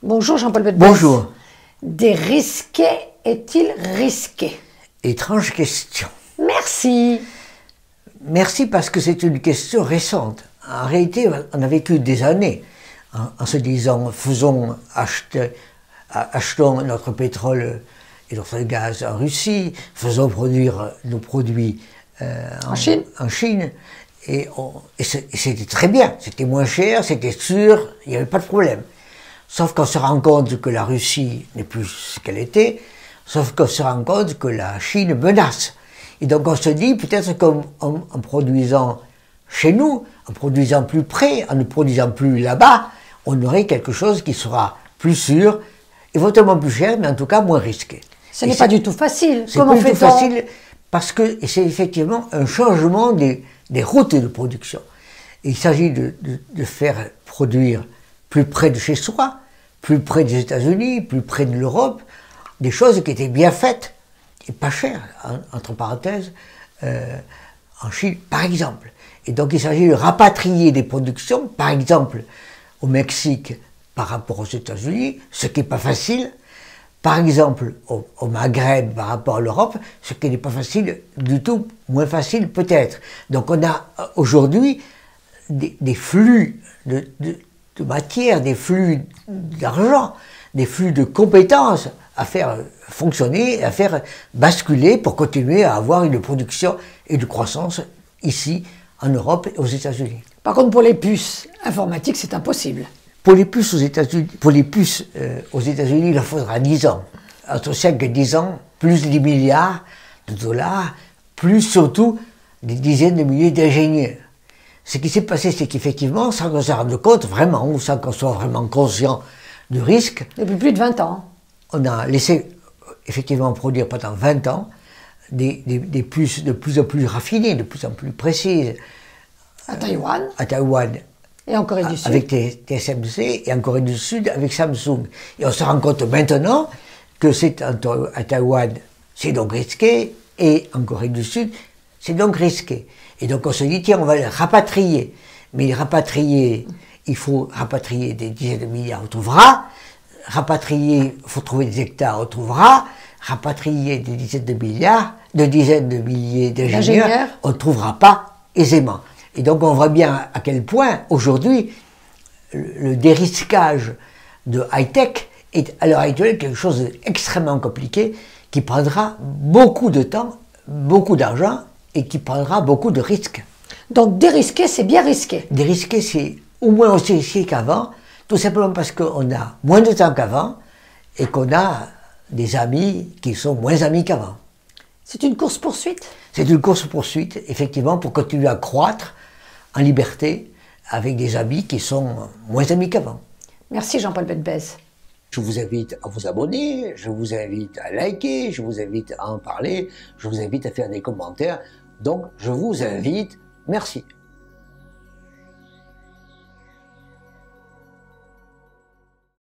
Bonjour Jean-Paul Betbès. Bonjour. Dérisquer est-il risqué? Étrange question. Merci. Merci parce que c'est une question récente. En réalité, on a vécu des années en se disant achetons notre pétrole et notre gaz en Russie, faisons produire nos produits en Chine. Et c'était très bien, c'était moins cher, c'était sûr, il n'y avait pas de problème. Sauf qu'on se rend compte que la Russie n'est plus ce qu'elle était, sauf qu'on se rend compte que la Chine menace. Et donc on se dit, peut-être qu'en produisant chez nous, en produisant plus près, en ne produisant plus là-bas, on aurait quelque chose qui sera plus sûr, éventuellement plus cher, mais en tout cas moins risqué. Ce n'est pas du tout facile. Comment fait-on? C'est pas du tout facile parce que c'est effectivement un changement des routes de production. Il s'agit de faire produire plus près de chez soi, plus près des États-Unis, plus près de l'Europe, des choses qui étaient bien faites et pas chères, entre parenthèses, en Chine, par exemple. Et donc il s'agit de rapatrier des productions, par exemple au Mexique par rapport aux États-Unis, ce qui n'est pas facile, par exemple au Maghreb par rapport à l'Europe, ce qui n'est pas facile du tout, moins facile peut-être. Donc on a aujourd'hui des flux de matière, des flux d'argent, des flux de compétences à faire fonctionner, à faire basculer pour continuer à avoir une production et une croissance ici, en Europe et aux États-Unis. Par contre, pour les puces informatiques, c'est impossible. Pour les puces aux États-Unis, il leur faudra 10 ans. Entre 5 et 10 ans, plus 10 milliards de dollars, plus surtout des dizaines de milliers d'ingénieurs. Ce qui s'est passé, c'est qu'effectivement, sans qu'on se rende compte vraiment, ou sans qu'on soit vraiment conscient du risque, depuis plus de 20 ans, on a laissé effectivement produire pendant 20 ans des puces de plus en plus raffinées, de plus en plus précises. À Taïwan. À Taïwan. Et en Corée du Sud. Avec TSMC et en Corée du Sud avec Samsung. Et on se rend compte maintenant que à Taïwan, c'est donc risqué, et en Corée du Sud, c'est donc risqué. Et donc on se dit, tiens, on va les rapatrier. Mais les rapatrier, il faut rapatrier des dizaines de milliards, on trouvera. Rapatrier, il faut trouver des hectares, on trouvera. Rapatrier des dizaines de milliers d'ingénieurs, on ne trouvera pas aisément. Et donc on voit bien à quel point, aujourd'hui, le dérisquage de high-tech est à l'heure actuelle quelque chose d'extrêmement compliqué, qui prendra beaucoup de temps, beaucoup d'argent, et qui prendra beaucoup de risques. Donc dérisquer, c'est bien risqué. Dérisquer, c'est au moins aussi risqué qu'avant, tout simplement parce qu'on a moins de temps qu'avant, et qu'on a des amis qui sont moins amis qu'avant. C'est une course-poursuite? C'est une course-poursuite, effectivement, pour continuer à croître en liberté, avec des amis qui sont moins amis qu'avant. Merci Jean-Paul Betbès. Je vous invite à vous abonner, je vous invite à liker, je vous invite à en parler, je vous invite à faire des commentaires. Donc, je vous invite, merci.